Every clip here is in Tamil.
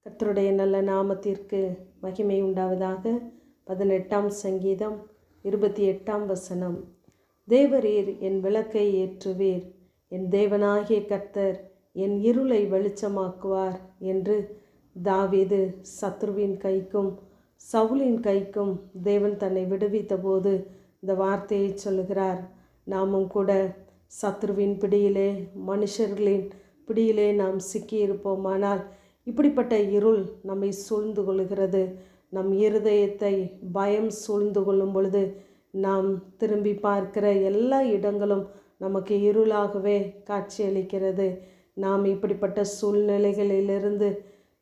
கர்த்தருடைய நல்ல நாமத்திற்கு மகிமை உண்டாவதாக. 18ஆம் சங்கீதம் 28ஆம் வசனம். தேவரீர் என் விளக்கை ஏற்றுவீர், என் தேவனாகிய கர்த்தர் என் இருளை வெளிச்சமாக்குவார் என்று தாவீது சத்ருவின் கைக்கும் சவுலின் கைக்கும் தேவன் தன்னை விடுவித்த போது இந்த வார்த்தையை சொல்லுகிறார். நாமும் கூட சத்ருவின் பிடியிலே, மனுஷர்களின் பிடியிலே நாம் சிக்கியிருப்போமானால் இப்படிப்பட்ட இருள் நம்மை சூழ்ந்து கொள்கிறது. நம் இருதயத்தை பயம் சூழ்ந்து கொள்ளும் பொழுது நாம் திரும்பி பார்க்கிற எல்லா இடங்களும் நமக்கு இருளாகவே காட்சியளிக்கிறது. நாம் இப்படிப்பட்ட சூழ்நிலைகளிலிருந்து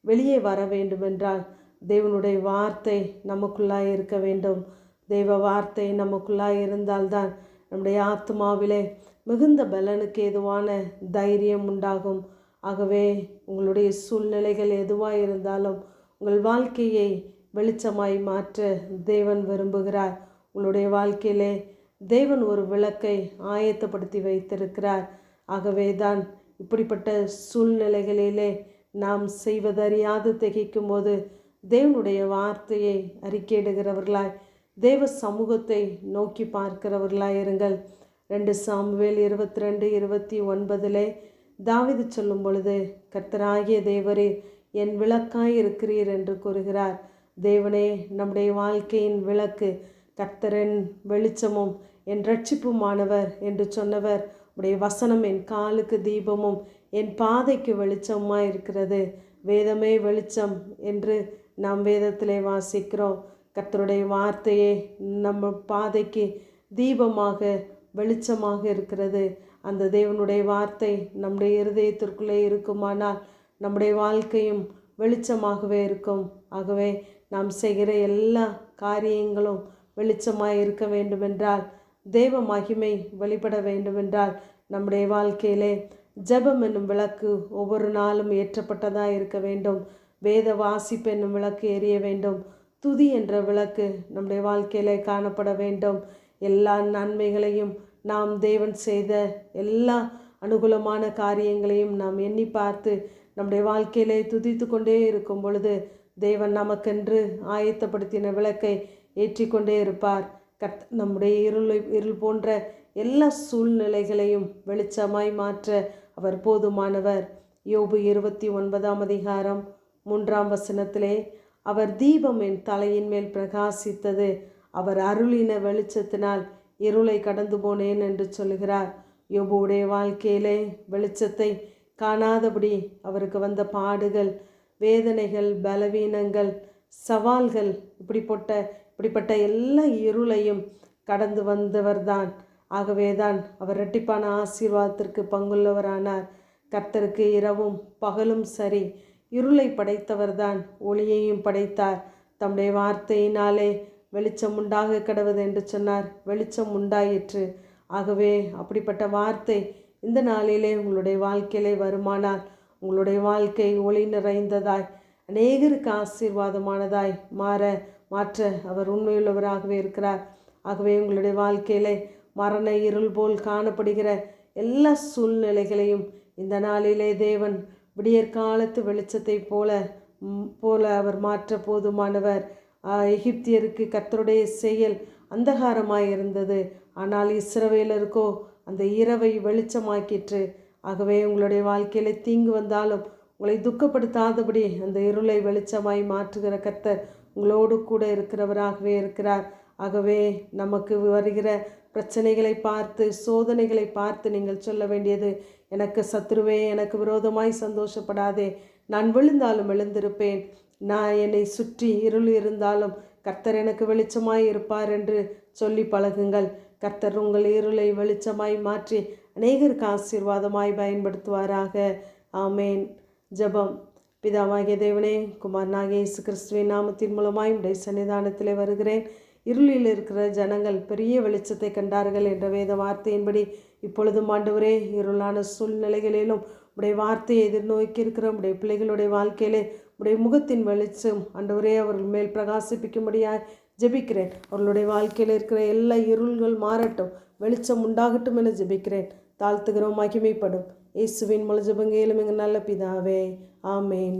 வெளியே வர வேண்டுமென்றால் தேவனுடைய வார்த்தை நமக்குள்ளாய் இருக்க வேண்டும். தெய்வ வார்த்தை நமக்குள்ளாய் இருந்தால்தான் நம்முடைய ஆத்மாவிலே மிகுந்த பலனுக்கு ஏதுவான தைரியம் உண்டாகும். ஆகவே உங்களுடைய சூழ்நிலைகள் எதுவாக இருந்தாலும் உங்கள் வாழ்க்கையை வெளிச்சமாய் மாற்ற தேவன் விரும்புகிறார். உங்களுடைய வாழ்க்கையிலே தேவன் ஒரு விளக்கை ஆயத்தப்படுத்தி வைத்திருக்கிறார். ஆகவே தான் இப்படிப்பட்ட சூழ்நிலைகளிலே நாம் செய்வதறியாது திகைக்கும் போது தேவனுடைய வார்த்தையை அறிக்கையிடுகிறவர்களாய், தேவ சமூகத்தை நோக்கி பார்க்கிறவர்களாய் இருங்கள். 2 சாமுவேல் 22:29 தாவீது சொல்லும் பொழுது, கர்த்தராகிய தேவரே என் விளக்காய் இருக்கிறீர் என்று கூறுகிறார். தேவனே நம்முடைய வாழ்க்கையின் விளக்கு, கர்த்தரின் வெளிச்சமும் என் இரட்சிப்புமானவர் என்று சொன்னவர். உடைய வசனம் என் காலுக்கு தீபமும் என் பாதைக்கு வெளிச்சமாய் இருக்கிறது. வேதமே வெளிச்சம் என்று நாம் வேதத்திலே வாசிக்கிறோம். கர்த்தருடைய வார்த்தையே நம்ம பாதைக்கு தீபமாக வெளிச்சமாக இருக்கிறது. அந்த தேவனுடைய வார்த்தை நம்முடைய இருதயத்திற்குள்ளே இருக்குமானால் நம்முடைய வாழ்க்கையும் வெளிச்சமாகவே இருக்கும். ஆகவே நாம் செய்கிற எல்லா காரியங்களும் வெளிச்சமாக இருக்க வேண்டுமென்றால், தேவ மகிமை வெளிப்பட வேண்டுமென்றால் நம்முடைய வாழ்க்கையிலே ஜெபம் என்னும் விளக்கு ஒவ்வொரு நாளும் ஏற்றப்பட்டதாக இருக்க வேண்டும். வேத வாசிப்பு என்னும் விளக்கு எரிய வேண்டும். துதி என்ற விளக்கு நம்முடைய வாழ்க்கையிலே காணப்பட வேண்டும். எல்லா நன்மைகளையும் நாம் தேவன் செய்த எல்லா அனுகூலமான காரியங்களையும் நாம் எண்ணி பார்த்து நம்முடைய வாழ்க்கையிலே துதித்து கொண்டே இருக்கும் பொழுது தேவன் நமக்கென்று ஆயத்தப்படுத்தின விளக்கை ஏற்றிக்கொண்டே இருப்பார். நம்முடைய இருள் போன்ற எல்லா சூழ்நிலைகளையும் வெளிச்சமாய் மாற்ற அவர் போதுமானவர். யோபு 29ஆம் அதிகாரம் 3ஆம் வசனத்திலே, அவர் தீபம் என் தலையின் மேல் பிரகாசித்தது, அவர் அருளின வெளிச்சத்தினால் இருளை கடந்து போனேன் என்று சொல்லுகிறார். யோபுடைய வாழ்க்கையிலே வெளிச்சத்தை காணாதபடி அவருக்கு வந்த பாடுகள், வேதனைகள், பலவீனங்கள், சவால்கள், இப்படிப்பட்ட எல்லா இருளையும் கடந்து வந்தவர்தான். ஆகவேதான் அவர் இரட்டிப்பான ஆசீர்வாதத்திற்கு பங்குள்ளவரானார். கர்த்தருக்கு இரவும் பகலும் சரி. இருளை படைத்தவர்தான் ஒளியையும் படைத்தார். தம்முடைய வார்த்தையினாலே வெளிச்சம் உண்டாக கடவுது என்று சொன்னார். வெளிச்சம் உண்டாயிற்று. ஆகவே அப்படிப்பட்ட வார்த்தை இந்த நாளிலே உங்களுடைய வாழ்க்கையிலே வருமானால் உங்களுடைய வாழ்க்கை ஒளி நிறைந்ததாய், அநேகருக்கு ஆசீர்வாதமானதாய் மாற்ற அவர் உண்மையுள்ளவராகவே இருக்கிறார். ஆகவே உங்களுடைய வாழ்க்கையிலே மரண இருள் போல் காணப்படுகிற எல்லா சூழ்நிலைகளையும் இந்த நாளிலே தேவன் விடியற்காலத்து வெளிச்சத்தை போல அவர் மாற்ற போதுமானவர். எகிப்தியருக்கு கர்த்தருடைய செயல் அந்தகாரமாய் இருந்தது, ஆனால் இஸ்ரவேலருக்கோ அந்த இரவை வெளிச்சமாக்கிற்று. ஆகவே உங்களுடைய வாழ்க்கையில தீங்கு வந்தாலும் உங்களை துக்கப்படுத்தாதபடி அந்த இருளை வெளிச்சமாய் மாற்றுகிற கர்த்தர் உங்களோடு கூட இருக்கிறவராகவே இருக்கிறார். ஆகவே நமக்கு வருகிற பிரச்சனைகளை பார்த்து, சோதனைகளை பார்த்து நீங்கள் சொல்ல வேண்டியது, எனக்கு சத்ருவே எனக்கு விரோதமாய் சந்தோஷப்படாதே, நான் விழுந்தாலும் எழுந்திருப்பேன், நான் என்னை சுற்றி இருள் இருந்தாலும் கர்த்தர் எனக்கு வெளிச்சமாய் இருப்பார் என்று சொல்லி பழகுங்கள். கர்த்தர் உங்கள் இருளை வெளிச்சமாய் மாற்றி அநேகருக்கு ஆசீர்வாதமாய் பயன்படுத்துவாராக. ஆமேன். ஜெபம். பிதாவாகிய தேவனே, குமாரனாகிய இயேசு கிறிஸ்துவின் நாமத்தின் மூலமாய் உடைய சன்னிதானத்திலே வருகிறேன். இருளில் இருக்கிற ஜனங்கள் பெரிய வெளிச்சத்தை கண்டார்கள் என்ற வேத வார்த்தையின்படி இப்பொழுதும் ஆண்டவரே, இருளான சூழ்நிலைகளிலும் உடைய வார்த்தையை எதிர்நோக்கி இருக்கிற உடைய பிள்ளைகளுடைய வாழ்க்கையிலே உடைய முகத்தின் வெளிச்சம் ஆண்டவரே அவர்கள் மேல் பிரகாசிப்பிக்கும்படியாக ஜெபிக்கிறேன். அவர்களுடைய வாழ்க்கையில் இருக்கிற எல்லா இருள்கள் மாறட்டும், வெளிச்சம் உண்டாகட்டும் என ஜெபிக்கிறேன். தாழ்த்துகிறோம், மகிமைப்படும். இயேசுவின் மூலம் ஜெபங்கேலும் எங்கள் நல்ல பிதாவே. ஆமேன்.